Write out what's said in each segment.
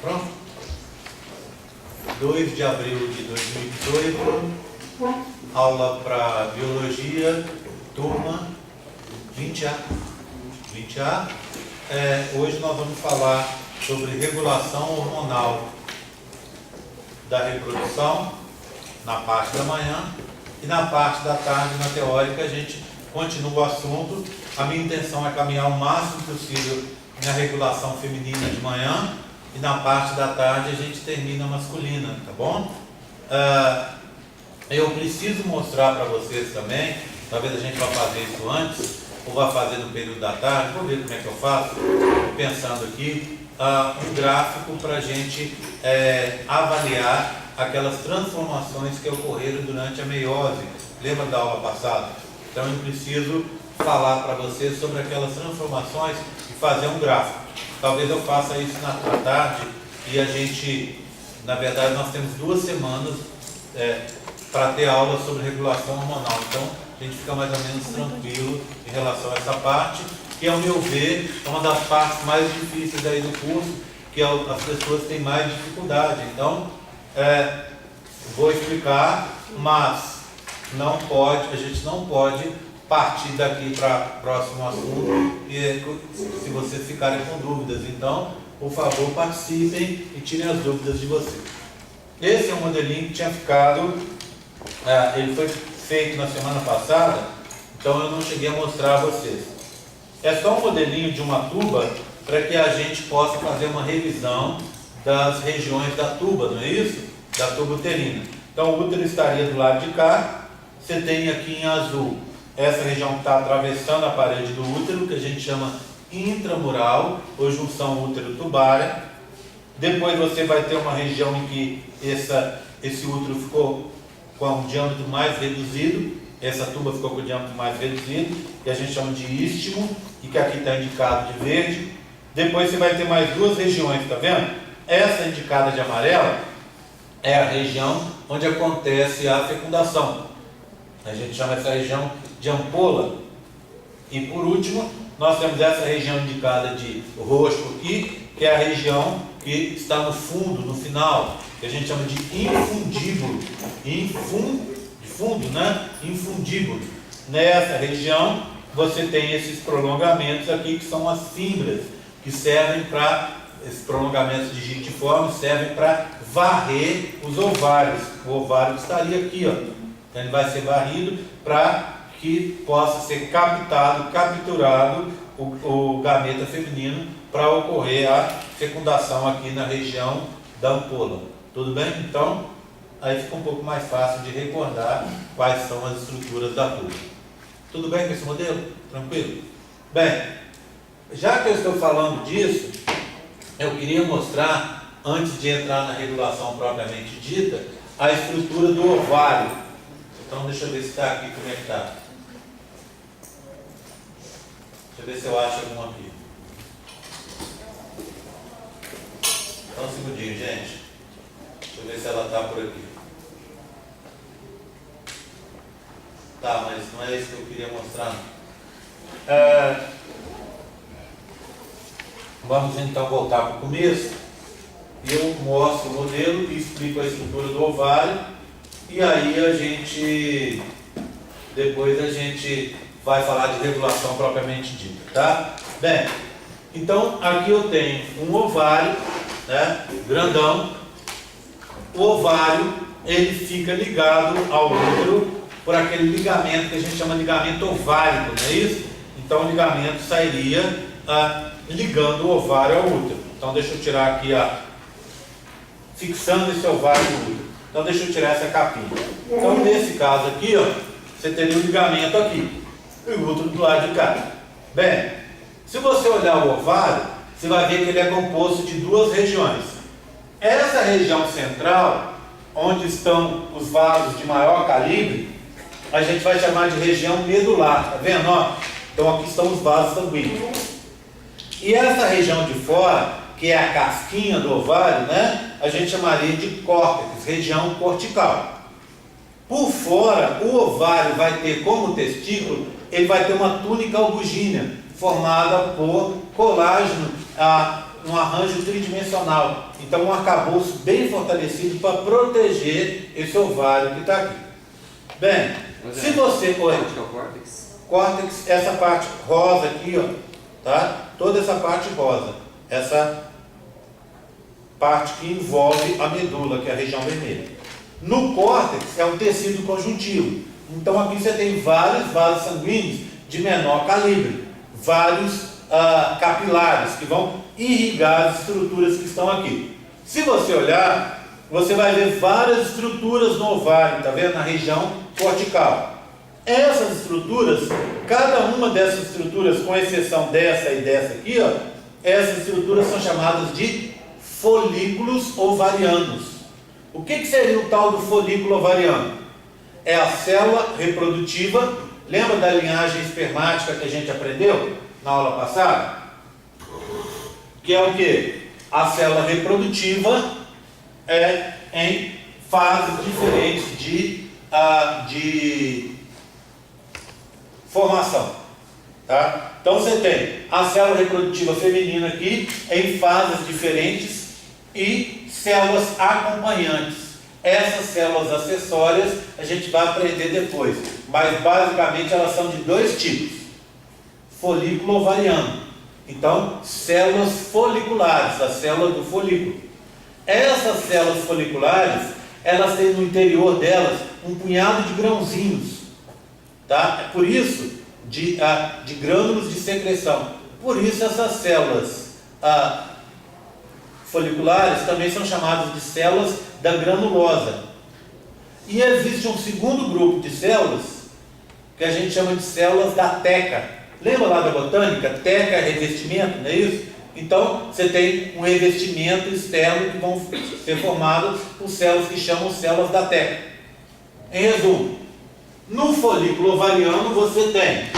Pronto? 2 de abril de 2018, aula para Biologia, turma 20A. 20A. Hoje nós vamos falar sobre regulação hormonal da reprodução na parte da manhã e na parte da tarde, na teórica, a gente continua o assunto. A minha intenção é caminhar o máximo possível na regulação feminina de manhã e na parte da tarde a gente termina a masculina, tá bom? Eu preciso mostrar para vocês também, talvez a gente vá fazer isso antes, ou vá fazer no período da tarde, vou ver como é que eu faço, pensando aqui, um gráfico para a gente avaliar aquelas transformações que ocorreram durante a meiose. Lembra da aula passada? Então eu preciso falar para vocês sobre aquelas transformações e fazer um gráfico. Talvez eu faça isso na tarde e a gente, na verdade, nós temos 2 semanas para ter aula sobre regulação hormonal. Então a gente fica mais ou menos tranquilo em relação a essa parte, que, ao meu ver, é uma das partes mais difíceis aí do curso, que as pessoas têm mais dificuldade. Então, vou explicar, mas a gente não pode partir daqui para o próximo assunto se vocês ficarem com dúvidas. Então, por favor, participem e tirem as dúvidas de vocês. Esse é um modelinho que tinha ficado, ele foi feito na semana passada, então eu não cheguei a mostrar a vocês. É só um modelinho de uma tuba para que a gente possa fazer uma revisão das regiões da tuba, não é isso? Da tuba uterina. Então o útero estaria do lado de cá. Você tem aqui em azul essa região que está atravessando a parede do útero, que a gente chama intramural ou junção útero-tubária. Depois você vai ter uma região em que esse útero ficou com um diâmetro mais reduzido, essa tuba ficou com o diâmetro mais reduzido, que a gente chama de istmo, e que aqui está indicado de verde. Depois você vai ter mais 2 regiões, está vendo? Essa indicada de amarelo é a região onde acontece a fecundação. A gente chama essa região de ampola. E por último, nós temos essa região indicada de roxo aqui, que é a região que está no fundo, no final, que a gente chama de infundíbulo. Fundo, né? Infundíbulo. Nessa região você tem esses prolongamentos aqui, que são as fibras, que servem para, esses prolongamentos digitiformes servem para varrer os ovários. O ovário estaria aqui, ó. Então ele vai ser varrido para que possa ser capturado o gameta feminino para ocorrer a fecundação aqui na região da ampola. Tudo bem? Então, aí fica um pouco mais fácil de recordar quais são as estruturas da tuba. Tudo bem com esse modelo? Tranquilo? Bem, já que eu estou falando disso, eu queria mostrar, antes de entrar na regulação propriamente dita, a estrutura do ovário. Então deixa eu ver se está aqui, como é que está. Deixa eu ver se eu acho algum aqui. Só um segundinho, gente. Deixa eu ver se ela está por aqui. Tá, mas não é isso que eu queria mostrar. Vamos então voltar para o começo. Eu mostro o modelo e explico a estrutura do ovário. E aí depois a gente vai falar de regulação propriamente dita, tá? Bem, então aqui eu tenho um ovário, né, grandão. O ovário, ele fica ligado ao útero por aquele ligamento que a gente chama de ligamento ovárico, não é isso? Então o ligamento sairia ligando o ovário ao útero. Então deixa eu tirar aqui, fixando esse ovário no útero. Então deixa eu tirar essa capinha. Então nesse caso aqui, ó, você teria o ligamento aqui e o útero do lado de cá. Bem, se você olhar o ovário, você vai ver que ele é composto de 2 regiões. Essa região central, onde estão os vasos de maior calibre, a gente vai chamar de região medular, tá vendo? Ó? Então aqui estão os vasos sanguíneos. E essa região de fora, que é a casquinha do ovário, né, a gente chamaria de córtex, região cortical. Por fora, o ovário vai ter como testículo, ele vai ter uma túnica albugínea, formada por colágeno um arranjo tridimensional. Então, um arcabouço bem fortalecido para proteger esse ovário que está aqui. Bem, se você... Onde que é o córtex? Córtex, essa parte rosa aqui, ó, tá? Toda essa parte rosa. Essa parte que envolve a medula, que é a região vermelha. No córtex é um tecido conjuntivo. Então aqui você tem vários vasos sanguíneos de menor calibre, vários capilares que vão irrigar as estruturas que estão aqui. Se você olhar, você vai ver várias estruturas no ovário, tá vendo? Na região cortical. Essas estruturas, cada uma dessas estruturas, com exceção dessa e dessa aqui, ó, essas estruturas são chamadas de folículos ovarianos. O que seria o tal do folículo ovariano? É a célula reprodutiva. Lembra da linhagem espermática que a gente aprendeu na aula passada? Que é o que? A célula reprodutiva é em fases diferentes de formação. Tá? Então você tem a célula reprodutiva feminina aqui em fases diferentes e células acompanhantes. Essas células acessórias a gente vai aprender depois, mas basicamente elas são de dois tipos: folículo ovariano. Então, células foliculares, a célula do folículo. Essas células foliculares, elas têm no interior delas um punhado de grãozinhos, tá? É por isso de grânulos de secreção. Por isso essas células foliculares também são chamadas de células da granulosa. E existe um segundo grupo de células que a gente chama de células da teca. Lembra lá da botânica? Teca é revestimento, não é isso? Então você tem um revestimento externo que vão ser formados por células que chamam células da teca. Em resumo, no folículo ovariano você tem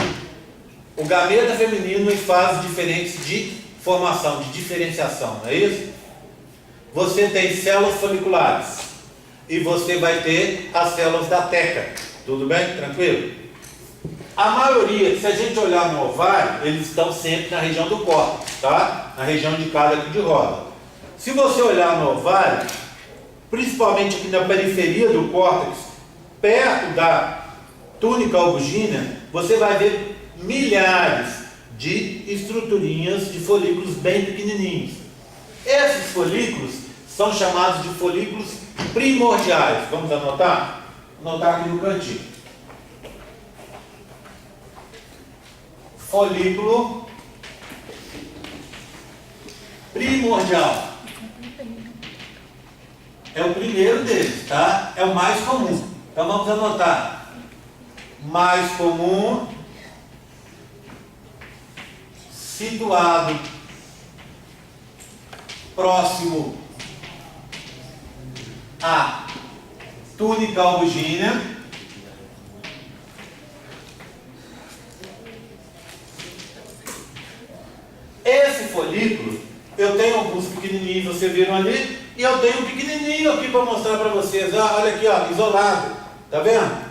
o gameta feminino em fases diferentes de formação, de diferenciação, não é isso? Você tem células foliculares e você vai ter as células da teca. Tudo bem? Tranquilo? A maioria, se a gente olhar no ovário, eles estão sempre na região do córtex, tá? Na região indicada aqui de rosa. Se você olhar no ovário, principalmente aqui na periferia do córtex, perto da túnica albuginea, você vai ver milhares de estruturinhas de folículos bem pequenininhos. Esses folículos são chamados de folículos primordiais. Vamos anotar? Anotar aqui no cantinho. Folículo primordial. É o primeiro deles, tá? É o mais comum. Então vamos anotar. Mais comum, situado próximo à túnica albuginea. Esse folículo, eu tenho alguns pequenininhos, vocês viram ali, e eu tenho um pequenininho aqui para mostrar para vocês. Olha aqui, ó, isolado, tá vendo?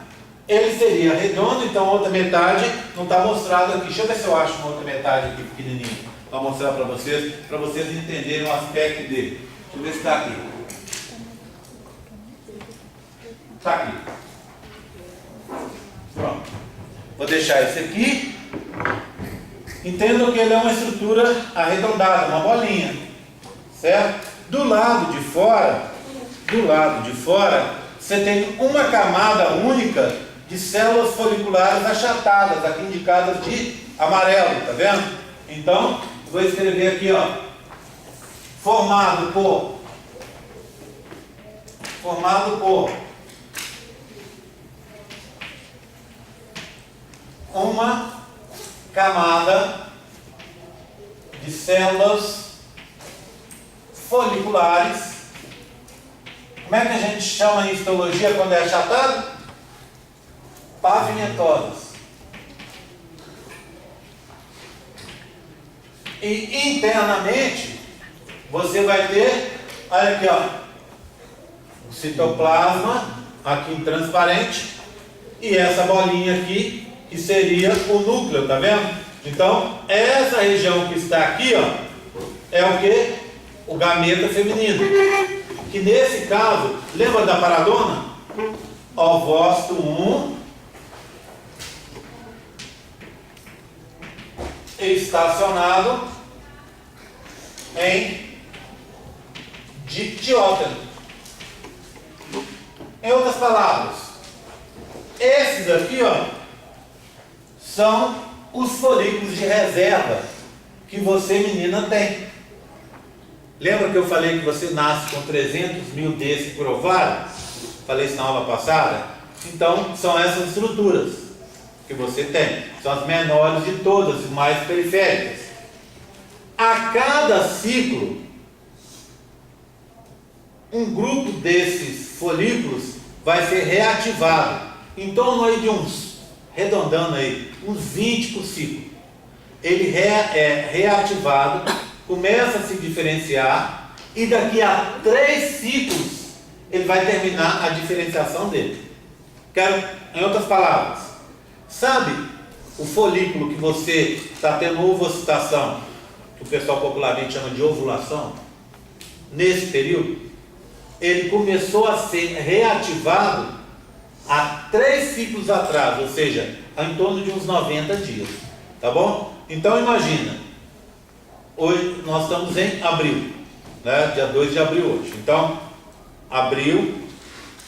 Ele seria redondo, então a outra metade não está mostrado aqui. Deixa eu ver se eu acho uma outra metade aqui pequenininha para mostrar para vocês entenderem o aspecto dele. Deixa eu ver se está aqui. Está aqui. Pronto. Vou deixar esse aqui. Entendam que ele é uma estrutura arredondada, uma bolinha, certo? Do lado de fora, você tem uma camada única de células foliculares achatadas, aqui indicadas de amarelo, tá vendo? Então, vou escrever aqui, ó, formado por uma camada de células foliculares. Como é que a gente chama em histologia quando é achatado? Pavimentosas. E internamente você vai ter, olha aqui, ó, o citoplasma aqui em transparente e essa bolinha aqui que seria o núcleo, tá vendo? Então essa região que está aqui, ó, é o que? O gameta feminino. Que nesse caso, lembra da paradona? Ovócito 1 estacionado em dictióteno. Em outras palavras, esses aqui, ó, são os folículos de reserva que você, menina, tem. Lembra que eu falei que você nasce com 300 mil desse por ovário? Falei isso na aula passada? Então, são essas estruturas que você tem. São as menores de todas e mais periféricas. A cada ciclo, um grupo desses folículos vai ser reativado. Em torno aí de uns, arredondando aí, uns 20 por ciclo. Ele é reativado, começa a se diferenciar e daqui a 3 ciclos ele vai terminar a diferenciação dele. Em outras palavras, sabe o folículo que você está tendo ovocitação, que o pessoal popularmente chama de ovulação? Nesse período, ele começou a ser reativado há 3 ciclos atrás, ou seja, em torno de uns 90 dias, tá bom? Então imagina, hoje nós estamos em abril, né? Dia 2 de abril hoje. Então, abril,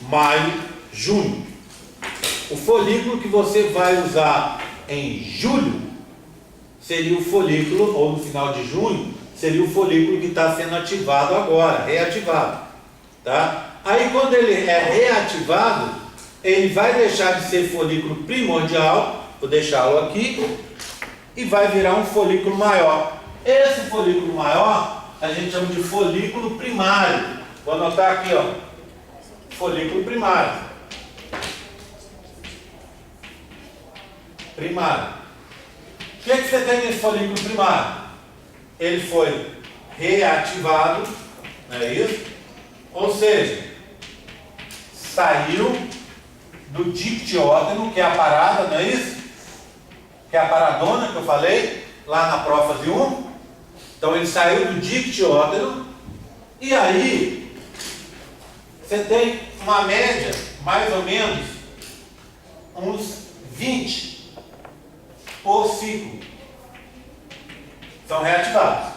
maio, junho. O folículo que você vai usar em julho seria o folículo, ou no final de junho, seria o folículo que está sendo ativado agora, reativado. Tá? Aí quando ele é reativado, ele vai deixar de ser folículo primordial, vou deixá-lo aqui, e vai virar um folículo maior. Esse folículo maior a gente chama de folículo primário. Vou anotar aqui, ó, folículo primário. Primário. O que você tem nesse folículo primário? Ele foi reativado, não é isso? Ou seja, saiu do dictióteno, que é a parada, não é isso? Que é a paradona que eu falei lá na prófase 1. Então ele saiu do dictióteno e aí você tem uma média, mais ou menos, uns 20 por ciclo. São reativados.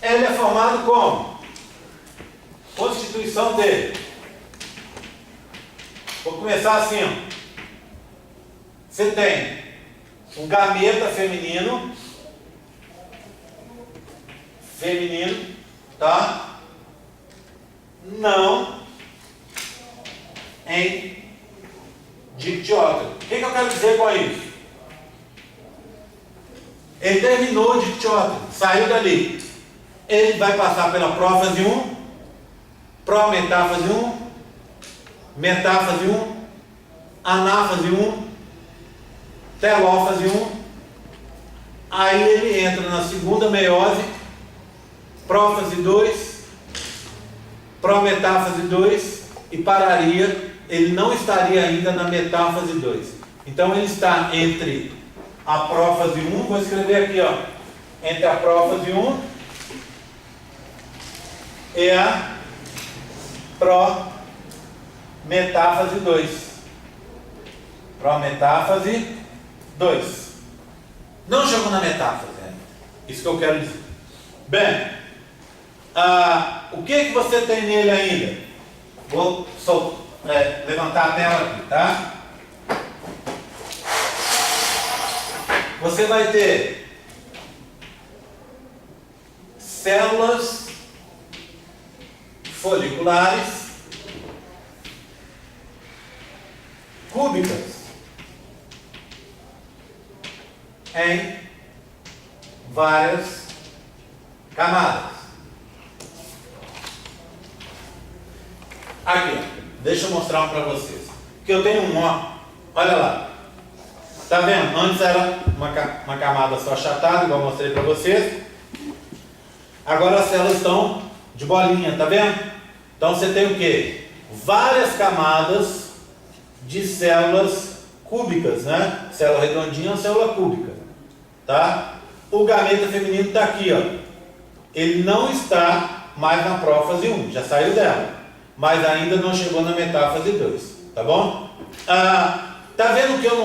Ele é formado como? Constituição dele. Vou começar assim, ó. Você tem um gameta feminino, tá? Não em dictióteno. O que eu quero dizer com isso? Ele terminou o dictióteno, saiu dali. Ele vai passar pela prófase 1, prometáfase 1, metáfase 1, anáfase 1, telófase 1. Aí ele entra na segunda meiose, prófase 2, prometáfase 2 e pararia. Ele não estaria ainda na metáfase 2. Então ele está entre a prófase 1, vou escrever aqui, ó, entre a prófase 1 e a prometáfase 2. Prometáfase 2. Não chegou na metáfase, isso que eu quero dizer. Bem, o que você tem nele ainda? Vou levantar a tela aqui, tá? Você vai ter células foliculares cúbicas em várias camadas. Aqui, deixa eu mostrar um para vocês. Que eu tenho um, ó, olha lá. Tá vendo? Antes era uma camada só achatada, igual eu mostrei para vocês. Agora as células estão de bolinha, tá vendo? Então você tem o quê? Várias camadas de células cúbicas, né? Célula redondinha ou célula cúbica, tá? O gameta feminino está aqui, ó. ele não está mais na prófase 1, já saiu dela, mas ainda não chegou na metáfase 2, tá bom? Tá vendo que eu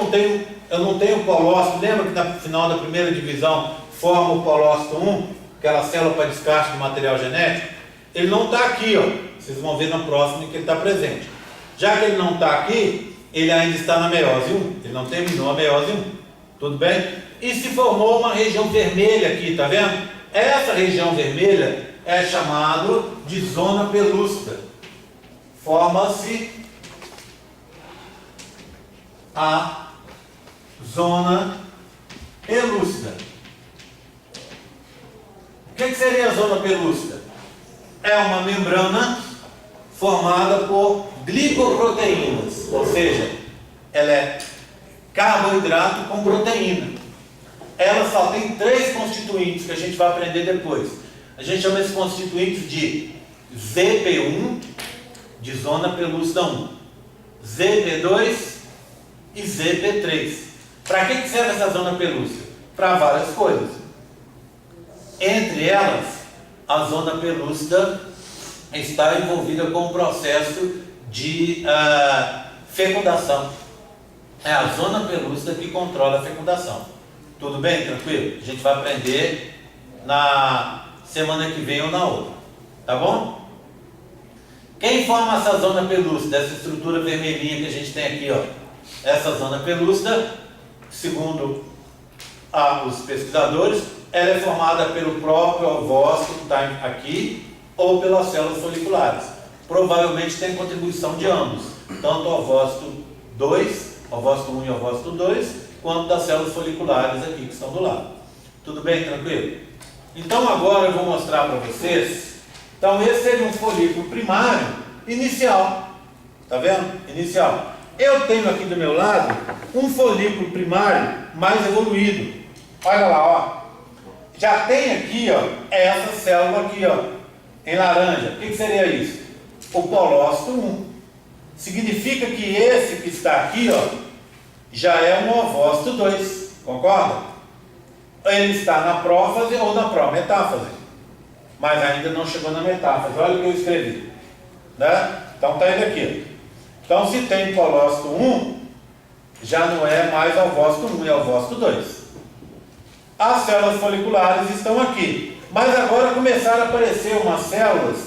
não tenho colócito? Lembra que no final da primeira divisão forma o colócito 1, aquela célula para descarte do material genético? Ele não está aqui, ó. Vocês vão ver na próxima que ele está presente. Já que ele não está aqui, ele ainda está na meiose 1, ele não terminou a meiose 1, tudo bem? E se formou uma região vermelha aqui, tá vendo? Essa região vermelha é chamada de zona pelúcida. Forma-se a zona pelúcida. O que seria a zona pelúcida? É uma membrana formada por glicoproteínas, ou seja, ela é carboidrato com proteína. Ela só tem 3 constituintes que a gente vai aprender depois. A gente chama esses constituintes de ZP1, de zona pelúcida 1, ZP2 e ZP3. Para que serve essa zona pelúcida? Para várias coisas. Entre elas, a zona pelúcida está envolvida com o processo de fecundação. É a zona pelúcida que controla a fecundação. Tudo bem? Tranquilo? A gente vai aprender na semana que vem ou na outra. Tá bom? Quem forma essa zona pelúcida, essa estrutura vermelhinha que a gente tem aqui, ó? Essa zona pelúcida, segundo os pesquisadores, ela é formada pelo próprio ovócito que está aqui ou pelas células foliculares. Provavelmente tem contribuição de ambos, tanto o ovócito 2, ovócito 1 e ovócito 2, quanto das células foliculares aqui que estão do lado. Tudo bem? Tranquilo? Então agora eu vou mostrar para vocês. Então esse seria um folículo primário inicial. Tá vendo? Inicial. Eu tenho aqui do meu lado um folículo primário mais evoluído. Olha lá, ó. Já tem aqui, ó, essa célula aqui, ó, em laranja. O que seria isso? O colócito 1. Significa que esse que está aqui, ó, já é um ovócito 2. Concorda? Ele está na prófase ou na prometáfase. Mas ainda não chegou na metáfase. Olha o que eu escrevi. Né? Então está ele aqui. Então se tem colócito 1, já não é mais ovócito 1, é ovócito 2. As células foliculares estão aqui. Mas agora começaram a aparecer umas células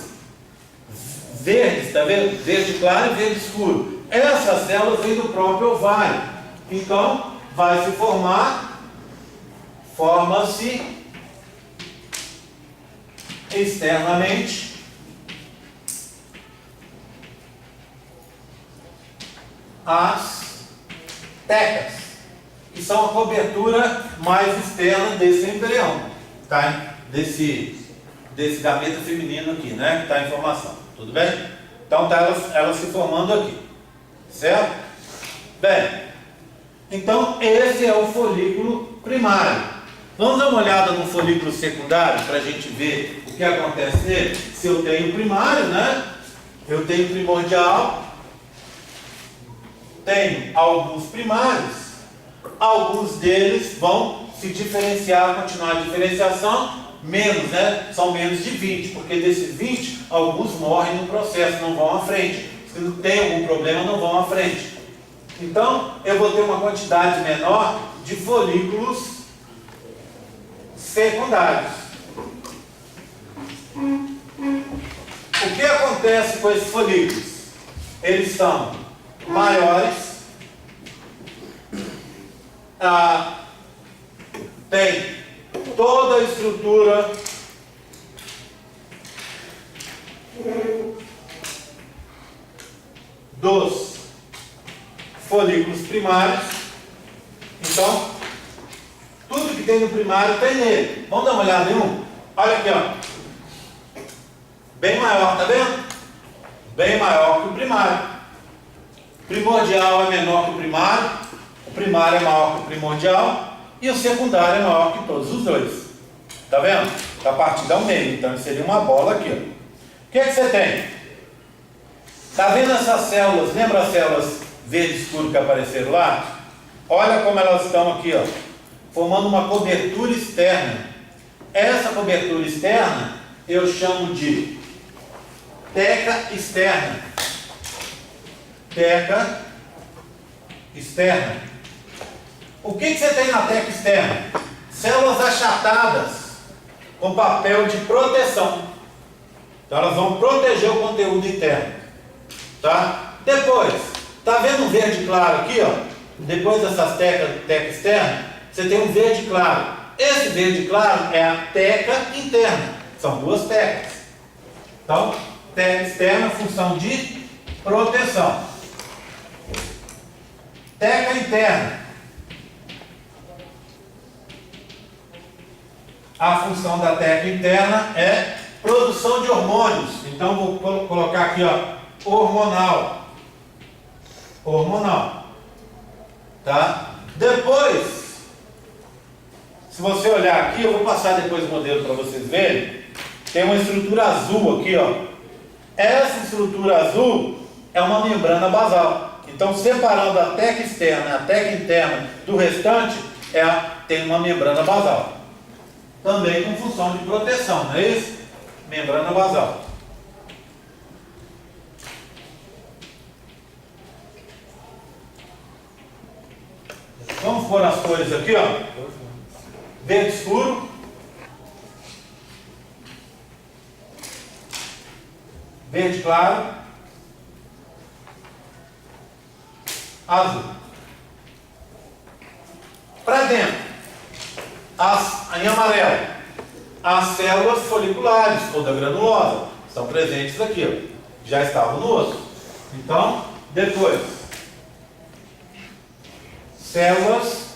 verdes, está vendo? Verde claro e verde escuro. Essas células vêm do próprio ovário. Então, vai se formar, forma-se externamente as tecas, que são a cobertura mais externa desse embrião, tá? Desse gameta feminino aqui, né? Que está em formação, tudo bem? Então tá elas se formando aqui, certo? Bem, então esse é o folículo primário. Vamos dar uma olhada no folículo secundário para a gente ver o que acontece nele. Se eu tenho primário, né? Eu tenho primordial, tenho alguns primários, alguns deles vão se diferenciar, continuar a diferenciação, menos, né? São menos de 20, porque desses 20, alguns morrem no processo, não vão à frente. Se não tem algum problema, não vão à frente. Então, eu vou ter uma quantidade menor de folículos secundários. O que acontece com esses folículos? Eles são maiores, tem toda a estrutura dos folículos primários. Então, tudo que tem no primário tem nele. Vamos dar uma olhada em um? Olha aqui, ó. Bem maior, tá vendo? Bem maior que o primário. Primordial é menor que o primário é maior que o primordial e o secundário é maior que todos os dois. Tá vendo? Está partindo ao meio, então seria uma bola aqui, ó. O que é que você tem? Tá vendo essas células? Lembra as células verde escuro que apareceram lá? Olha como elas estão aqui, ó, formando uma cobertura externa. essa cobertura externa eu chamo de teca externa. Teca externa. O que você tem na teca externa? Células achatadas com papel de proteção. Então elas vão proteger o conteúdo interno. Tá? Depois, tá vendo um verde claro aqui, ó? Depois dessas teca externa, você tem um verde claro. Esse verde claro é a teca interna. São duas tecas. Então, teca externa, função de proteção. Teca interna. A função da teca interna é produção de hormônios. Então, vou colocar aqui, ó, hormonal. Hormonal. Tá? Depois, se você olhar aqui, eu vou passar depois o modelo para vocês verem. Tem uma estrutura azul aqui, ó. Essa estrutura azul é uma membrana basal. Então, separando a teca externa e a teca interna do restante, tem uma membrana basal. Também com função de proteção, não é isso? Membrana basal. Vamos pôr as cores aqui, ó. Verde escuro. Verde claro. Azul. Para dentro. Em amarelo, as células foliculares ou da granulosa estão presentes aqui, ó. Já estavam no osso. Então, depois, células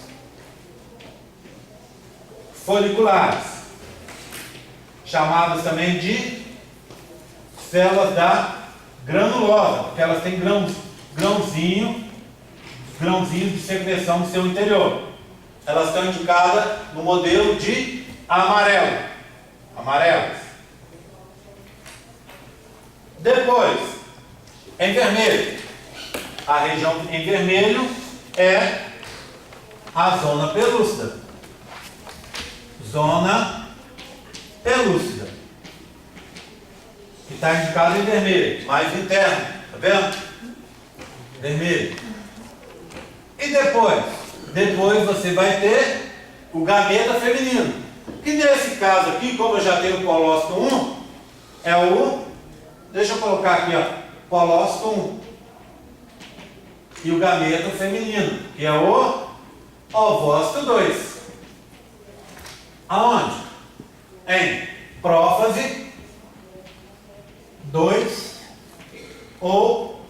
foliculares, chamadas também de células da granulosa, porque elas têm grãozinhos de secreção no seu interior. Elas estão indicadas no modelo de amarelo. Amarelas. Depois, em vermelho. A região em vermelho é a zona pelúcida. Zona pelúcida. Que está indicada em vermelho. Mais interno. Tá vendo? Vermelho. E depois você vai ter o gameta feminino. Que nesse caso aqui, como eu já tenho o colócito 1, é o... Deixa eu colocar aqui, ó. Colócito 1. E o gameta feminino, que é o ovócito 2. Aonde? Em prófase 2 ou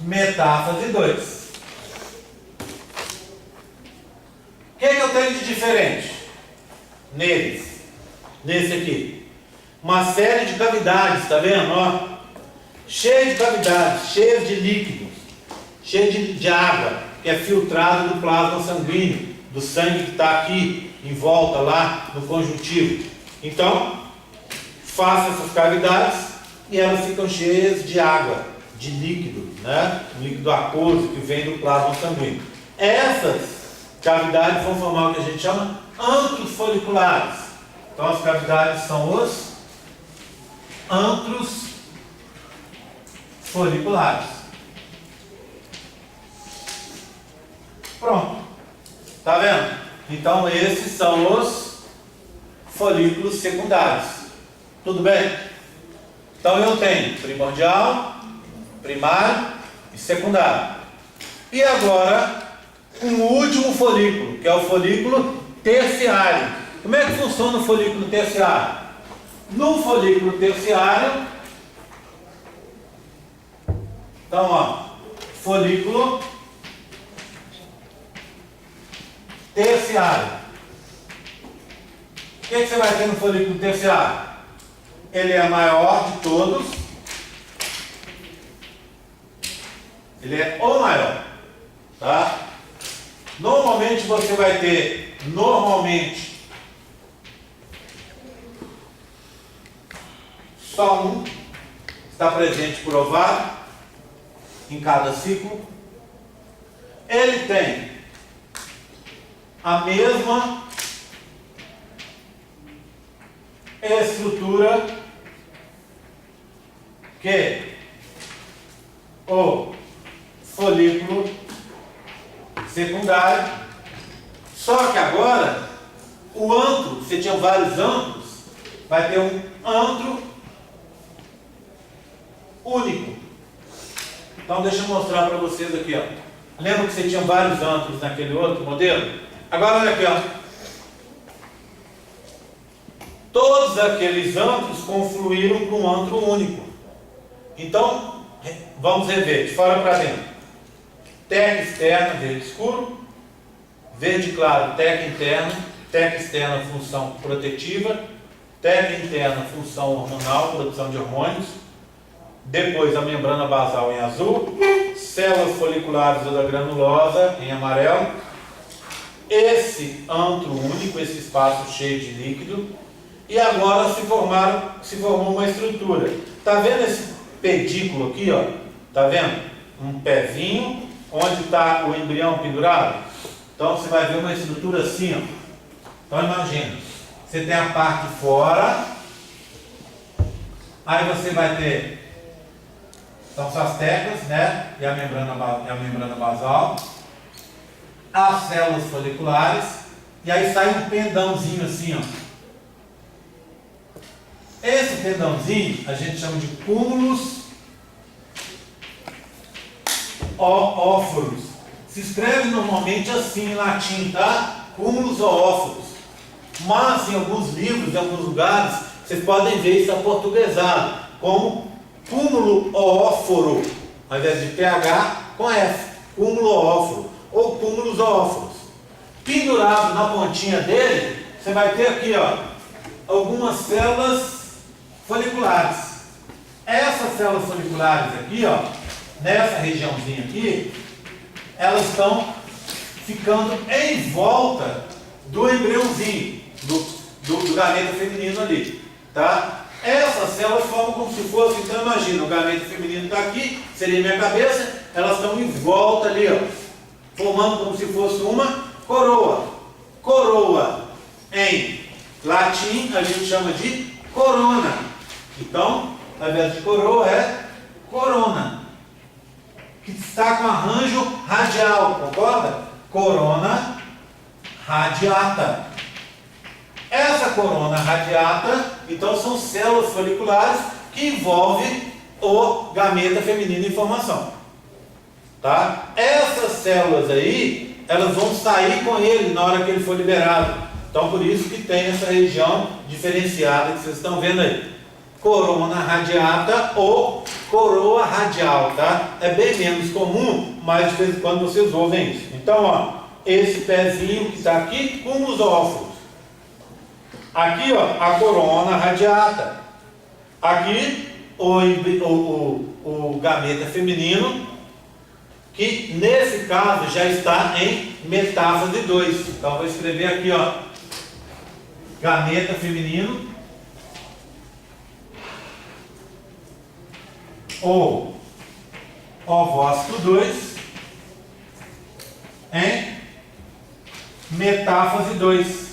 prometáfase 2. O que eu tenho de diferente neles? Nesse aqui. Uma série de cavidades, está vendo? Ó, cheio de cavidades, cheio de líquidos, cheio de água, que é filtrado do plasma sanguíneo, do sangue que está aqui em volta lá no conjuntivo. Então, faça essas cavidades e elas ficam cheias de água, de líquido, né? Um líquido aquoso que vem do plasma sanguíneo. Essas cavidades vão formar o que a gente chama antros foliculares. Então as cavidades são os antros foliculares. Pronto. Tá vendo? Então esses são os folículos secundários. Tudo bem? Então eu tenho primordial, primário e secundário. E agora um último folículo, que é o folículo terciário. Como é que funciona o folículo terciário? No folículo terciário, então, ó, folículo terciário. O que você vai ter no folículo terciário? Ele é maior de todos. Ele é o maior, tá? Normalmente você vai ter, só um está presente por ovário em cada ciclo. Ele tem a mesma estrutura que o folículo secundário. Só que agora o antro, você tinha vários antros, vai ter um antro único. Então deixa eu mostrar para vocês aqui, ó. Lembra que você tinha vários antros naquele outro modelo? Agora olha aqui, ó. Todos aqueles antros confluíram para um antro único. Então, vamos rever, de fora para dentro. Teca externa, verde escuro. Verde claro, teca interna. Teca externa, função protetiva. Teca interna, função hormonal, produção de hormônios. Depois a membrana basal em azul. Células foliculares da granulosa em amarelo. Esse antro único, esse espaço cheio de líquido. E agora se formou uma estrutura. Está vendo esse pedículo aqui, ó? Está vendo? Um pezinho, onde está o embrião pendurado. Então você vai ver uma estrutura assim, ó. Então imagina, você tem a parte de fora, aí você vai ter, são suas teclas, né? E a membrana basal, as células foliculares, e aí sai um pendãozinho assim, ó. Esse pendãozinho a gente chama de cúmulos óforos. Se escreve normalmente assim em latim, tá? Cúmulos óforos. Mas em alguns livros, em alguns lugares, vocês podem ver isso aportuguesado como cúmulo óforo, ao invés de PH com F, cúmulo óforo ou cúmulos óforos. Pendurado na pontinha dele, você vai ter aqui, ó, algumas células foliculares. Essas células foliculares aqui, ó, nessa regiãozinha aqui, elas estão ficando em volta do embriãozinho, do gameta feminino ali, tá? Essas células formam como se fosse, então imagina, o gameta feminino está aqui, seria minha cabeça, elas estão em volta ali, ó, formando como se fosse uma coroa. Coroa, em latim, a gente chama de corona. Então, ao invés de coroa, é corona, que está com arranjo radial, concorda? Corona radiata. Essa corona radiata, então, são células foliculares que envolvem o gameta feminino em formação. Tá? Essas células aí, elas vão sair com ele na hora que ele for liberado. Então, por isso que tem essa região diferenciada que vocês estão vendo aí. Corona radiata ou coroa radial, tá? É bem menos comum, mas de vez em quando vocês ouvem isso. Então, ó, esse pezinho que está aqui, cúmulos óforos. Aqui, ó, a corona radiata. Aqui, o gameta feminino, que nesse caso já está em metáfase 2. Então, vou escrever aqui, ó, gameta feminino, ou ovócito 2 em metáfase 2.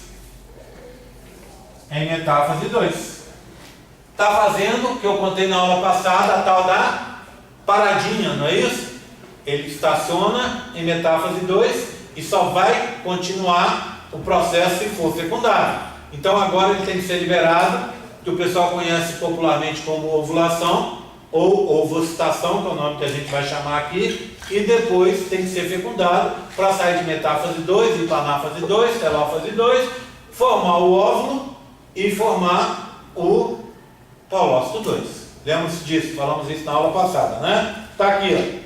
Em metáfase 2. Está fazendo o que eu contei na aula passada, a tal da paradinha, não é isso? Ele estaciona em metáfase 2 e só vai continuar o processo se for fecundado. Então agora ele tem que ser liberado, que o pessoal conhece popularmente como ovulação, ou ovocitação, que é o nome que a gente vai chamar aqui, e depois tem que ser fecundado para sair de metáfase 2, ir para anáfase 2, telófase 2, formar o óvulo e formar o polócito 2. Lembra-se disso? Falamos isso na aula passada, né? Está aqui, ó.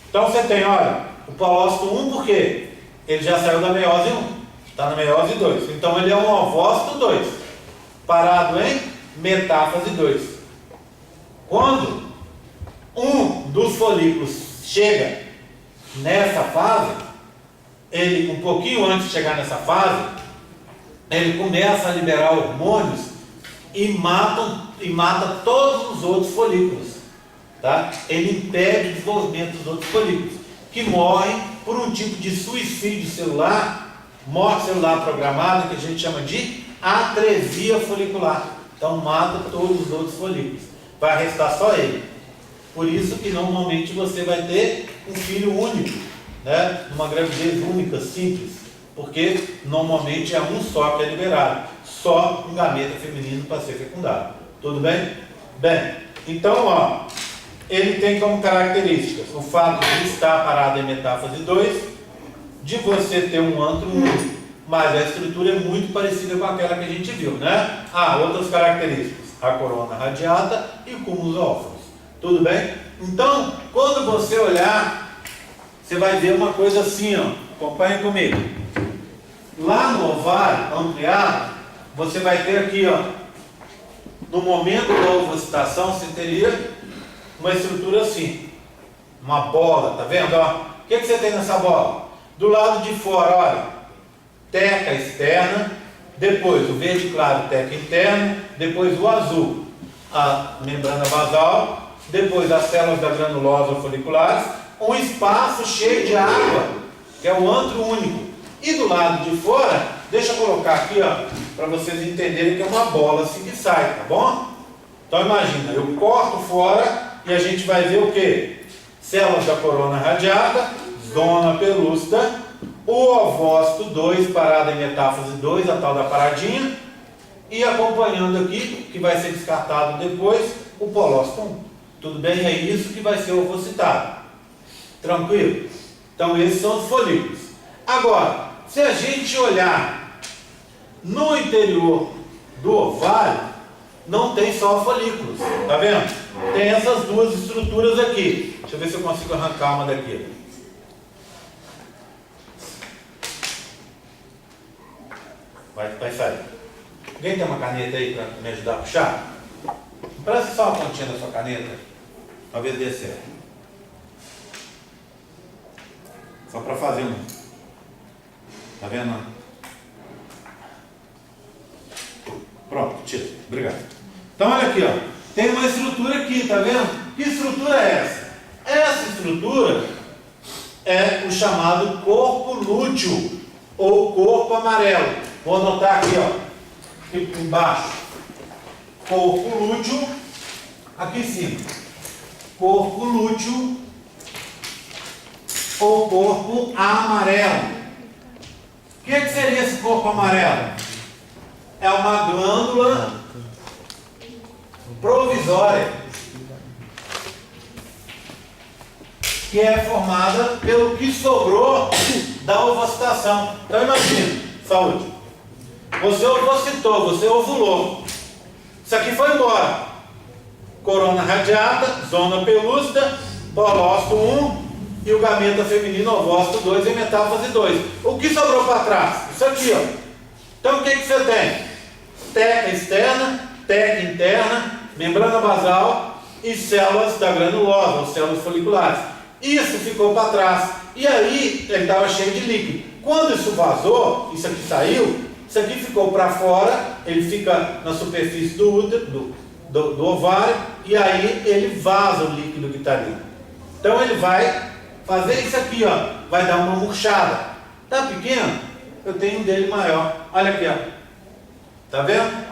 Então você tem, olha, o polócito 1, por quê? Ele já saiu da meiose 1, está na meiose 2. Então ele é um ovócito 2, parado em metáfase 2. Quando um dos folículos chega nessa fase, ele, um pouquinho antes de chegar nessa fase, ele começa a liberar hormônios e mata todos os outros folículos, tá? Ele impede o desenvolvimento dos outros folículos, que morrem por um tipo de suicídio celular, morte celular programada, que a gente chama de atresia folicular. Então mata todos os outros folículos. Vai restar só ele. Por isso que normalmente você vai ter um filho único, né? Uma gravidez única, simples. Porque normalmente é um só que é liberado. Só um gameta feminino para ser fecundado. Tudo bem? Bem, então, ó, ele tem como características o fato de estar parado em metáfase 2, de você ter um antro único, mas a estrutura é muito parecida com aquela que a gente viu, né? Outras características, a corona radiata e o cúmulo óvulos. Tudo bem? Então, quando você olhar, você vai ver uma coisa assim, ó. Acompanhe comigo. Lá no ovário ampliado, você vai ter aqui, ó, no momento da ovocitação, você teria uma estrutura assim, uma bola, tá vendo? Ó, o que você tem nessa bola? Do lado de fora, olha, teca externa, depois o verde claro, teca interna, depois o azul, a membrana basal, depois as células da granulosa foliculares, um espaço cheio de água, que é o antro único. E do lado de fora, deixa eu colocar aqui, ó, para vocês entenderem que é uma bola assim que sai, tá bom? Então imagina, eu corto fora e a gente vai ver o que? Células da corona radiata, zona pelúcida, o ovócito 2 parado em metáfase 2, a tal da paradinha, e acompanhando aqui, que vai ser descartado depois, o polócito 1. Tudo bem? É isso que vai ser ovocitado. Tranquilo? Então esses são os folículos. Agora, se a gente olhar no interior do ovário, não tem só folículos, tá vendo? Tem essas duas estruturas aqui. Deixa eu ver se eu consigo arrancar uma daqui. Vai sair. Alguém tem uma caneta aí para me ajudar a puxar? Presta só uma pontinha da sua caneta, talvez dê certo. Só para fazer um. Tá vendo? Pronto, tira. Obrigado. Então olha aqui, ó. Tem uma estrutura aqui, tá vendo? Que estrutura é essa? Essa estrutura é o chamado corpo lúteo ou corpo amarelo. Vou anotar aqui, ó, aqui embaixo. Corpo lúteo, aqui em cima. Corpo lúteo ou corpo amarelo. O que seria esse corpo amarelo? É uma glândula provisória que é formada pelo que sobrou da ovocitação. Então imagina, saúde. Você ovocitou, você ovulou. Isso aqui foi embora. Corona radiata, zona pelúcida, polócito 1 e o gameta feminino ovócito 2 em metáfase 2. O que sobrou para trás? Isso aqui, ó. Então o que você tem? Teca externa, teca interna, membrana basal e células da granulosa, ou células foliculares. Isso ficou para trás. E aí ele estava cheio de líquido. Quando isso vazou, isso aqui saiu, isso aqui ficou para fora, ele fica na superfície do útero, do ovário, e aí ele vaza o líquido que está ali. Então ele vai fazer isso aqui, ó, vai dar uma murchada. Tá pequeno? Eu tenho um dele maior. Olha aqui, ó. Tá vendo?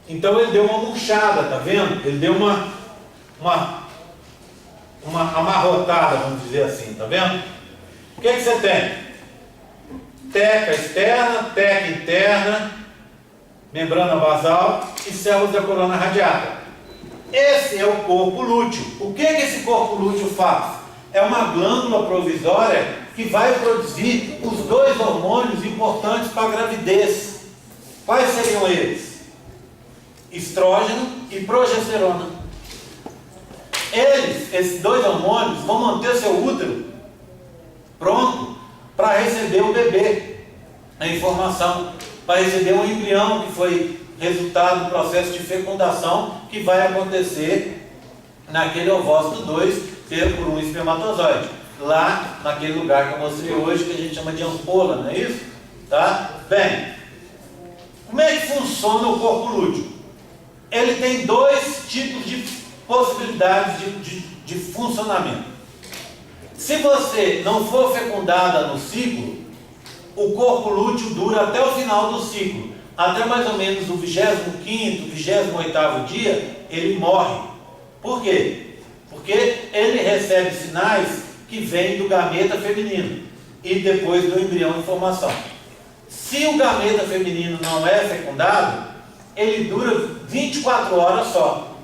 Então ele deu uma murchada, tá vendo? Ele deu uma amarrotada, vamos dizer assim, tá vendo? O que você tem? Teca externa, teca interna, membrana basal e células da corona radiata. Esse é o corpo lúteo. O que esse corpo lúteo faz? É uma glândula provisória que vai produzir os dois hormônios importantes para a gravidez. Quais seriam eles? Estrógeno e progesterona. Esses dois hormônios, vão manter seu útero pronto para receber o bebê, a informação, para receber um embrião que foi resultado do processo de fecundação que vai acontecer naquele ovócito 2, por um espermatozoide, lá naquele lugar que eu mostrei hoje, que a gente chama de ampola, não é isso? Tá? Bem, como é que funciona o corpo lúteo? Ele tem dois tipos de possibilidades de funcionamento. Se você não for fecundada no ciclo, o corpo lúteo dura até o final do ciclo. até mais ou menos o 25º, 28º dia, ele morre. Por quê? Porque ele recebe sinais que vêm do gameta feminino e depois do embrião em formação. Se o gameta feminino não é fecundado, ele dura 24 horas só.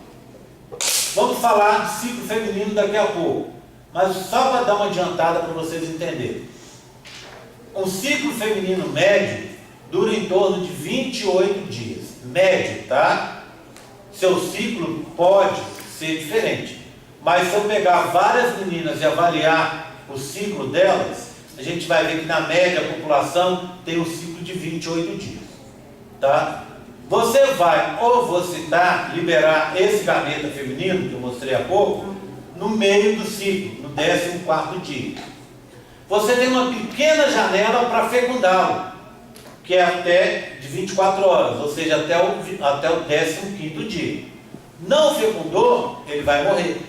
Vamos falar de ciclo feminino daqui a pouco, mas só para dar uma adiantada para vocês entenderem. Um ciclo feminino médio dura em torno de 28 dias. Médio, tá? Seu ciclo pode ser diferente. Mas se eu pegar várias meninas e avaliar o ciclo delas, a gente vai ver que na média a população tem um ciclo de 28 dias. Tá? Você vai, ou você liberar esse gameta feminino, que eu mostrei há pouco, no meio do ciclo, no 14º dia. Você tem uma pequena janela para fecundá-lo, que é até de 24 horas, ou seja, até o 15º dia. Não fecundou, ele vai morrer.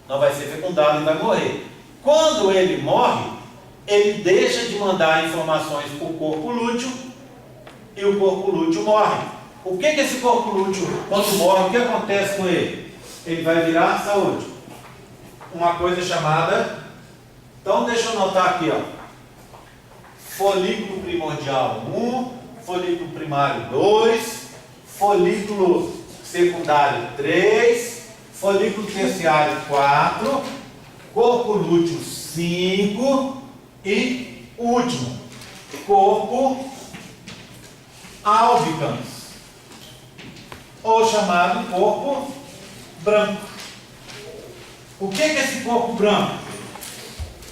Não vai ser fecundado, ele vai morrer. Quando ele morre, ele deixa de mandar informações para o corpo lúteo e o corpo lúteo morre. O que esse corpo lúteo, quando morre, o que acontece com ele? Ele vai virar saúde. Uma coisa chamada, então deixa eu anotar aqui, ó. Folículo primordial 1, folículo primário 2, folículo secundário 3, folículo terciário 4, corpo lúteo 5 e último, corpo albicans, ou chamado corpo branco. O que é esse corpo branco?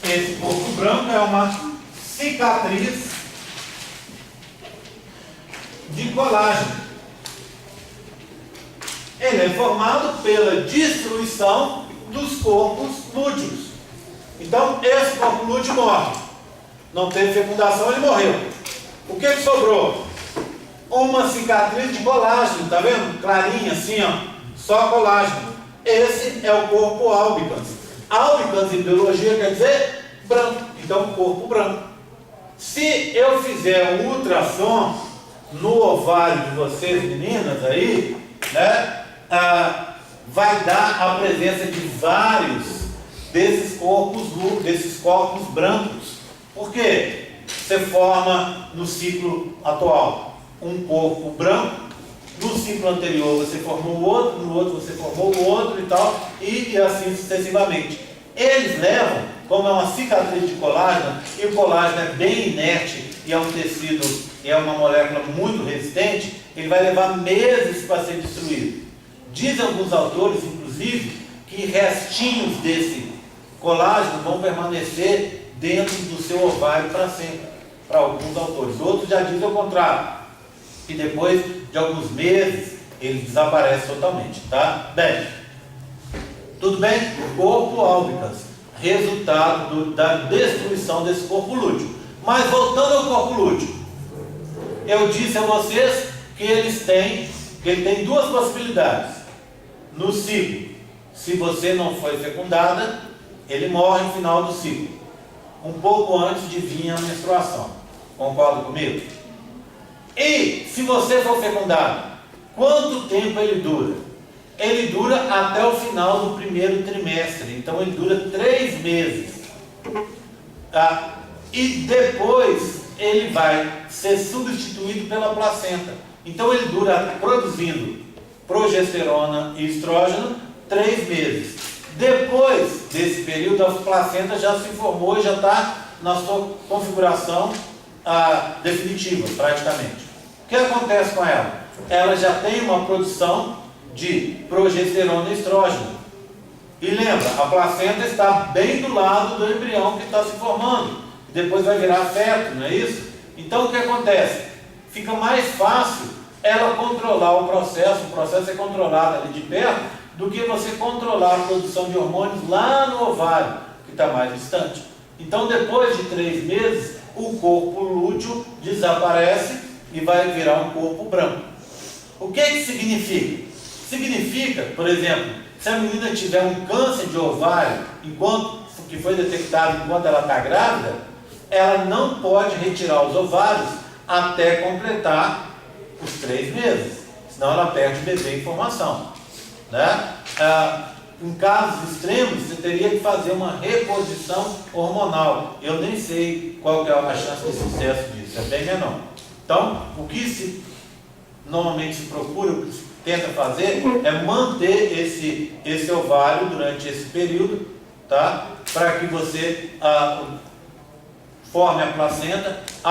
Esse corpo branco é uma cicatriz de colágeno. Ele é formado pela destruição dos corpos lúteos. Então, esse corpo lúteo morre. Não teve fecundação, ele morreu. O que sobrou? Uma cicatriz de colágeno, tá vendo? Clarinha assim, ó, só colágeno. Esse é o corpo albicans. Albicans em biologia quer dizer branco. Então, corpo branco. Se eu fizer um ultrassom no ovário de vocês, meninas, aí, né, vai dar a presença de vários desses corpos brancos. Por quê? Você forma no ciclo atual um corpo branco, no ciclo anterior você formou o outro, no outro você formou o outro e tal, e assim sucessivamente. Eles levam, como é uma cicatriz de colágeno, e o colágeno é bem inerte, e é um tecido, é uma molécula muito resistente, ele vai levar meses para ser destruído. Dizem alguns autores, inclusive, que restinhos desse colágeno vão permanecer dentro do seu ovário para sempre, para alguns autores. Outros já dizem o contrário, que depois de alguns meses ele desaparece totalmente, tá? Bem, tudo bem? Corpo albicans, resultado da destruição desse corpo lúteo. Mas voltando ao corpo lúteo, eu disse a vocês que ele tem duas possibilidades. No ciclo, se você não foi fecundada, ele morre no final do ciclo, um pouco antes de vir a menstruação. Concorda comigo? E se você for fecundado, quanto tempo ele dura? Ele dura até o final do primeiro trimestre. Então ele dura 3 meses. Tá? E depois ele vai ser substituído pela placenta. Então ele dura produzindo progesterona e estrógeno 3 meses. Depois desse período, a placenta já se formou e já está na sua configuração definitiva, praticamente. O que acontece com ela? Ela já tem uma produção de progesterona e estrógeno. E lembra, a placenta está bem do lado do embrião que está se formando. Depois vai virar feto, não é isso? Então o que acontece? Fica mais fácil ela controlar o processo é controlado ali de perto, do que você controlar a produção de hormônios lá no ovário, que está mais distante. Então depois de 3 meses, o corpo lúteo desaparece e vai virar um corpo branco. O que significa? Significa, por exemplo, se a menina tiver um câncer de ovário, que foi detectado enquanto ela está grávida, ela não pode retirar os ovários até completar os 3 meses, senão ela perde o bebê em formação, né? Em casos extremos, você teria que fazer uma reposição hormonal. Eu nem sei qual que é a chance de sucesso disso, é bem menor. Então, o que normalmente se procura, o que se tenta fazer, é manter esse ovário durante esse período, tá? Para que você forme a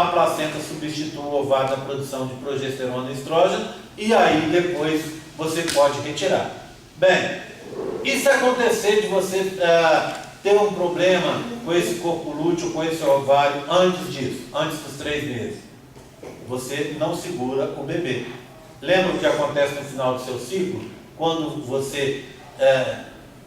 placenta substitua o ovário na produção de progesterona e estrógeno, e aí depois você pode retirar. Bem, e se acontecer de você ter um problema com esse corpo lúteo, com esse ovário antes disso, antes dos 3 meses? Você não segura o bebê. Lembra o que acontece no final do seu ciclo? Quando você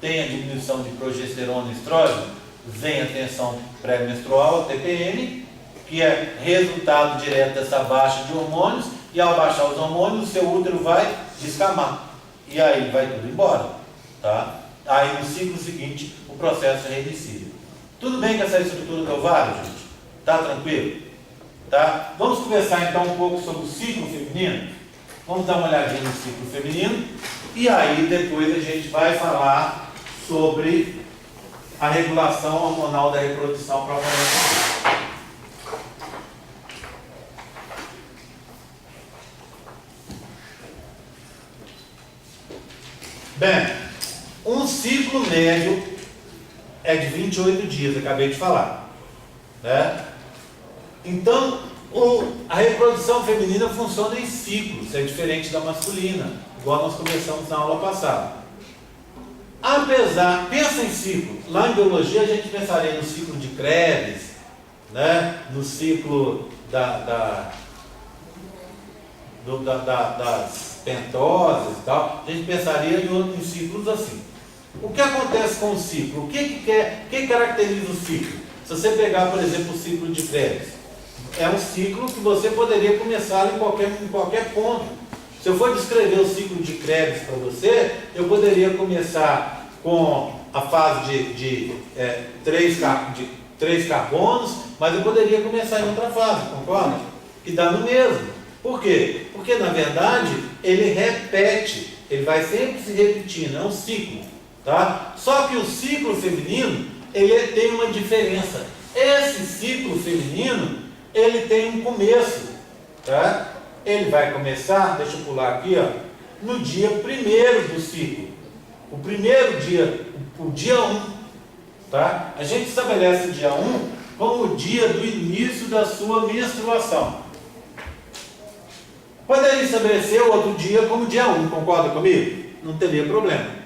tem a diminuição de progesterona e estrógeno, vem a tensão pré-menstrual, a TPM, que é resultado direto dessa baixa de hormônios, e ao baixar os hormônios, o seu útero vai descamar. E aí vai tudo embora. Tá? Aí no ciclo seguinte o processo é reversível. Tudo bem com essa estrutura do ovário, gente? Tá tranquilo? Tá? Vamos conversar então um pouco sobre o ciclo feminino. Vamos dar uma olhadinha no ciclo feminino e aí depois a gente vai falar sobre a regulação hormonal da reprodução propriamente dita. Bem, um ciclo médio é de 28 dias, acabei de falar, né? Então, a reprodução feminina funciona em ciclos, é diferente da masculina, igual nós começamos na aula passada. Pensa em ciclo, lá em biologia a gente pensaria no ciclo de Krebs, né? No ciclo das pentoses e tal, a gente pensaria em ciclos assim. O que acontece com o ciclo? O que caracteriza o ciclo? Se você pegar, por exemplo, o ciclo de Krebs, é um ciclo que você poderia começar em qualquer ponto. Se eu for descrever o ciclo de Krebs para você, eu poderia começar com a fase de 3 carbonos, mas eu poderia começar em outra fase, concorda? Que dá no mesmo. Por quê? Porque, na verdade, ele repete, ele vai sempre se repetindo, é um ciclo. Tá? Só que o ciclo feminino, ele tem uma diferença. Esse ciclo feminino, ele tem um começo. Tá? Ele vai começar, deixa eu pular aqui, ó, no dia 1º do ciclo. O primeiro dia, o dia 1. Tá? A gente estabelece o dia 1 como o dia do início da sua menstruação. Poderia estabelecer o outro dia como dia 1, concorda comigo? Não teria problema.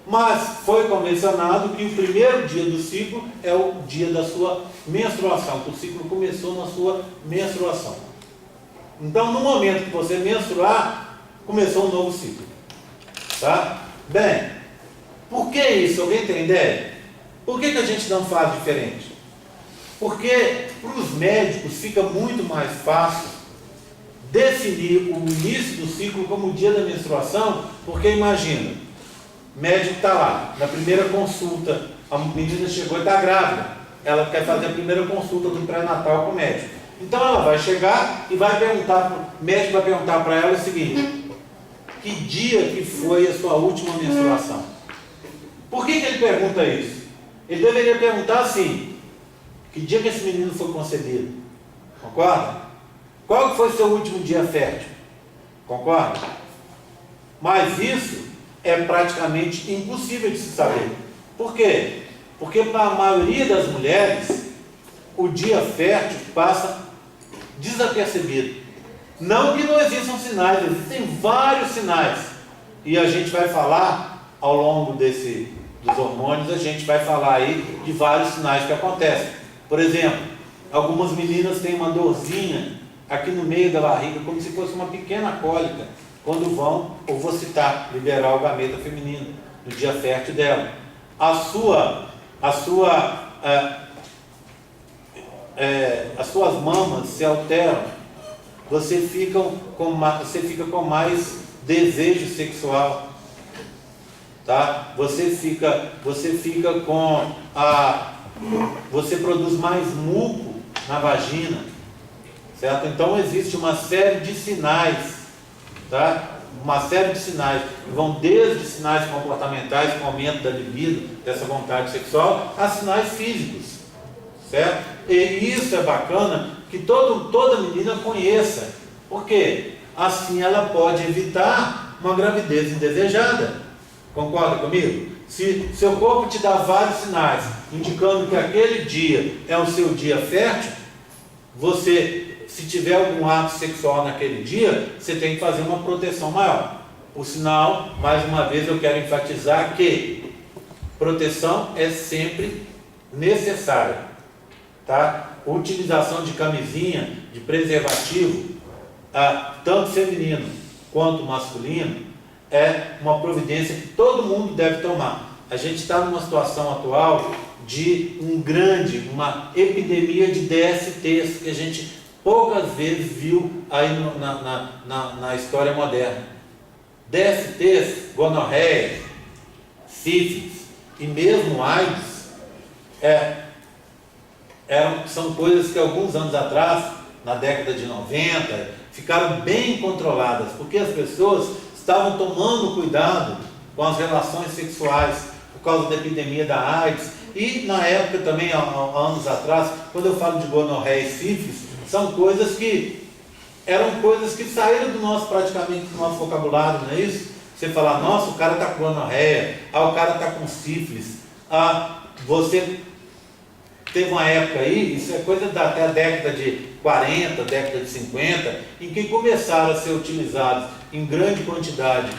Mas foi convencionado que o primeiro dia do ciclo é o dia da sua menstruação, que o ciclo começou na sua menstruação. Então, no momento que você menstruar, começou um novo ciclo. Tá? Bem, por que isso? Alguém tem ideia? Por que a gente não faz diferente? Porque para os médicos fica muito mais fácil definir o início do ciclo como o dia da menstruação, porque imagina, o médico está lá, na primeira consulta, a menina chegou e está grávida, ela quer fazer a primeira consulta do pré-natal com o médico. Então ela vai chegar e vai perguntar, o médico vai perguntar para ela o seguinte: que dia que foi a sua última menstruação? Por que ele pergunta isso? Ele deveria perguntar assim: que dia que esse menino foi concebido? Concorda? Qual foi o seu último dia fértil? Concorda? Mas isso é praticamente impossível de se saber. Por quê? Porque para a maioria das mulheres, o dia fértil passa desapercebido. Não que não existam sinais, existem vários sinais. E a gente vai falar, ao longo dos hormônios, a gente vai falar aí de vários sinais que acontecem. Por exemplo, algumas meninas têm uma dorzinha aqui no meio da barriga, como se fosse uma pequena cólica, quando vão, eu vou citar, liberar o gameta feminino, no dia fértil dela. As suas mamas se alteram, você fica com mais desejo sexual, tá? Você produz mais muco na vagina, certo? Então existe uma série de sinais tá? Uma série de sinais que vão desde sinais comportamentais, com aumento da libido, dessa vontade sexual, a sinais físicos, certo? E isso é bacana que toda menina conheça, porque assim ela pode evitar uma gravidez indesejada. Concorda comigo? Se seu corpo te dá vários sinais indicando que aquele dia é o seu dia fértil, você, se tiver algum ato sexual naquele dia, você tem que fazer uma proteção maior. Por sinal, mais uma vez eu quero enfatizar que proteção é sempre necessária, tá? Utilização de camisinha, de preservativo, tanto feminino quanto masculino, é uma providência que todo mundo deve tomar. A gente está numa situação atual de uma epidemia de DSTs que a gente poucas vezes viu aí na história moderna. DSTs, gonorreia, sífilis e mesmo AIDS são coisas que alguns anos atrás, na década de 90, ficaram bem controladas, porque as pessoas estavam tomando cuidado com as relações sexuais por causa da epidemia da AIDS. E na época também, há anos atrás, quando eu falo de gonorreia e sífilis, são coisas que eram coisas que saíram praticamente do nosso vocabulário, não é isso? Você falar, nossa, o cara está com gonorreia, o cara está com sífilis, você teve uma época aí, isso é coisa até a década de 40, década de 50, em que começaram a ser utilizados em grande quantidade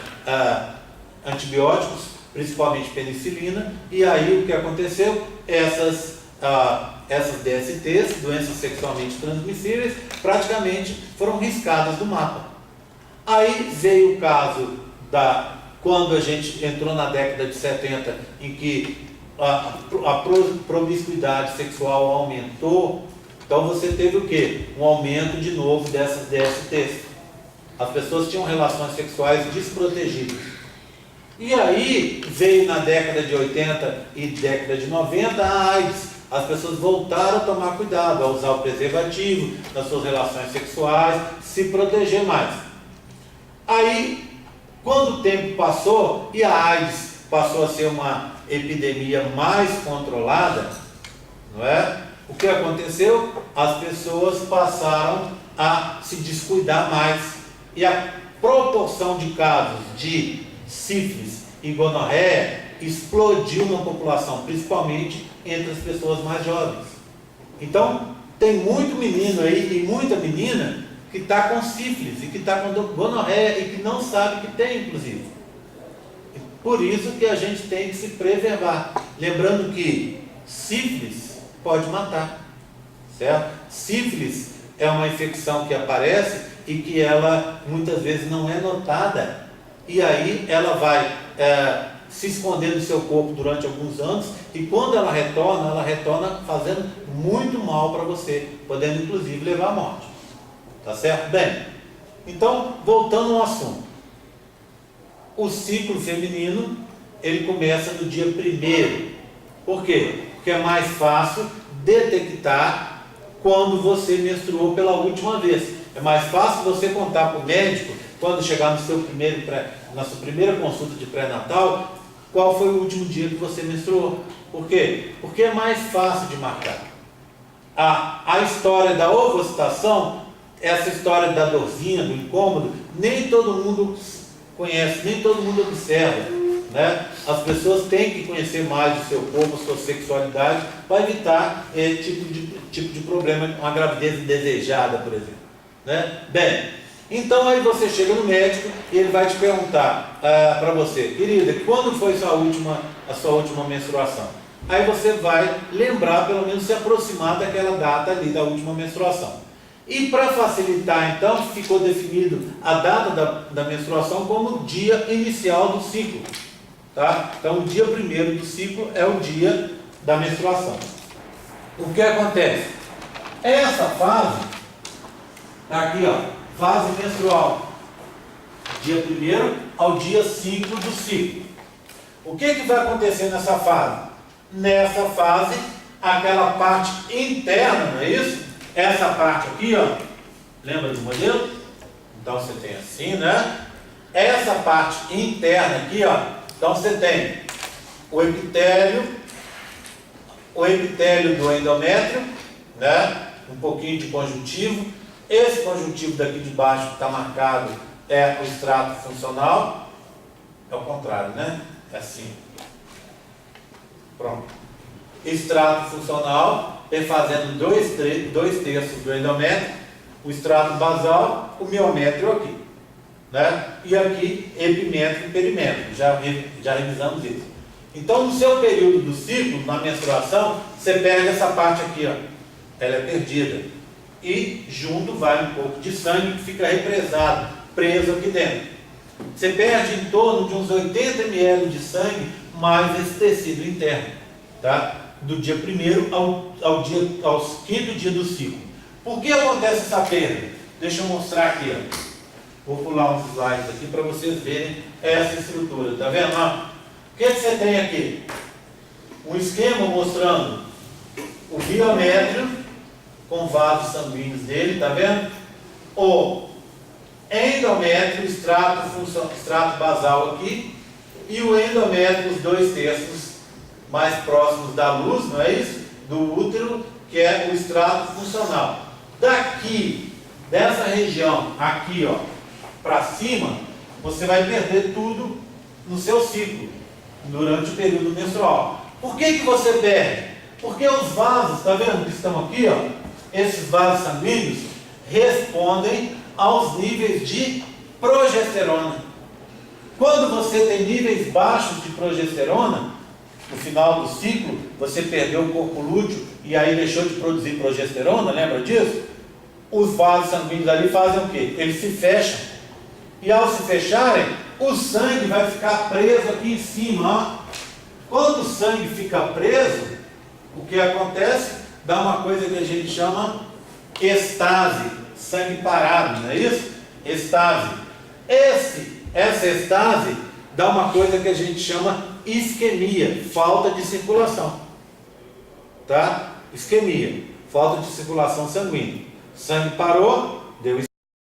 antibióticos, principalmente penicilina, e aí o que aconteceu? Essas DSTs, doenças sexualmente transmissíveis, praticamente foram riscadas do mapa. Aí veio o caso quando a gente entrou na década de 70, em que a promiscuidade sexual aumentou, então você teve o quê? Um aumento de novo dessas DSTs. As pessoas tinham relações sexuais desprotegidas. E aí veio na década de 80 e década de 90 a AIDS. As pessoas voltaram a tomar cuidado, a usar o preservativo nas suas relações sexuais, se proteger mais. Aí, quando o tempo passou e a AIDS passou a ser uma epidemia mais controlada, não é? O que aconteceu? As pessoas passaram a se descuidar mais. E a proporção de casos de sífilis e gonorreia explodiu na população, principalmente entre as pessoas mais jovens. Então, tem muito menino aí e muita menina que está com sífilis e que está com gonorreia e que não sabe que tem, inclusive. Por isso que a gente tem que se preservar. Lembrando que sífilis pode matar, certo? Sífilis é uma infecção que aparece e que ela muitas vezes não é notada. E aí ela vai se esconder do seu corpo durante alguns anos, e quando ela retorna fazendo muito mal para você, podendo inclusive levar à morte. Tá certo? Bem, então, voltando ao assunto. O ciclo feminino, ele começa no dia 1º. Por quê? Porque é mais fácil detectar quando você menstruou pela última vez. É mais fácil você contar para o médico, quando chegar na sua primeira consulta de pré-natal, qual foi o último dia que você menstruou. Por quê? Porque é mais fácil de marcar. A história da ovocitação, essa história da dorzinha, do incômodo, nem todo mundo conhece, nem todo mundo observa, né? As pessoas têm que conhecer mais o seu corpo, a sua sexualidade, para evitar esse tipo de problema, uma gravidez indesejada, por exemplo, né? Bem, então aí você chega no médico e ele vai te perguntar para você, querida, quando foi a sua última menstruação? Aí você vai lembrar, pelo menos se aproximar daquela data ali da última menstruação. E para facilitar, então, ficou definido a data da menstruação como o dia inicial do ciclo. Tá? Então, o dia 1º do ciclo é o dia da menstruação. O que acontece? Essa fase, está aqui, ó, fase menstrual. Dia 1º ao dia 5 do ciclo. O que vai acontecer nessa fase? Nessa fase, aquela parte interna, não é isso? Essa parte aqui, ó, lembra do modelo? Então você tem assim, né? Essa parte interna aqui, ó. Então você tem o epitélio do endométrio, né? Um pouquinho de conjuntivo. Esse conjuntivo daqui de baixo que está marcado é o extrato funcional. É o contrário, né? É assim. Pronto. Extrato funcional, perfazendo 2/3 do endométrio, o extrato basal, o miométrio aqui, né? E aqui epimétrio e perimétrio, já revisamos isso. Então, no seu período do ciclo, na menstruação, você perde essa parte aqui, ó, ela é perdida, e junto vai um pouco de sangue que fica represado, preso aqui dentro. Você perde em torno de uns 80 ml de sangue, mais esse tecido interno, tá? Do dia 1º ao 5º dia do ciclo. Por que acontece essa perda? Deixa eu mostrar aqui, ó. Vou pular uns slides aqui para vocês verem essa estrutura, tá vendo? Ó, o que você tem aqui? Um esquema mostrando o biométrio com vasos sanguíneos dele, tá vendo? O endométrio, extrato basal aqui, e o endométrio, os 2/3 mais próximos da luz, não é isso? Do útero, que é o extrato funcional. Daqui, dessa região, aqui, ó, para cima, você vai perder tudo no seu ciclo, durante o período menstrual. Por que você perde? Porque os vasos, tá vendo que estão aqui, ó? Esses vasos sanguíneos respondem aos níveis de progesterona. Quando você tem níveis baixos de progesterona, no final do ciclo, você perdeu o corpo lúteo e aí deixou de produzir progesterona, lembra disso? Os vasos sanguíneos ali fazem o quê? Eles se fecham. E ao se fecharem, o sangue vai ficar preso aqui em cima, ó. Quando o sangue fica preso, o que acontece? Dá uma coisa que a gente chama estase, sangue parado, não é isso? Estase. Essa estase dá uma coisa que a gente chama isquemia, falta de circulação, tá? Isquemia, falta de circulação sanguínea. Sangue parou,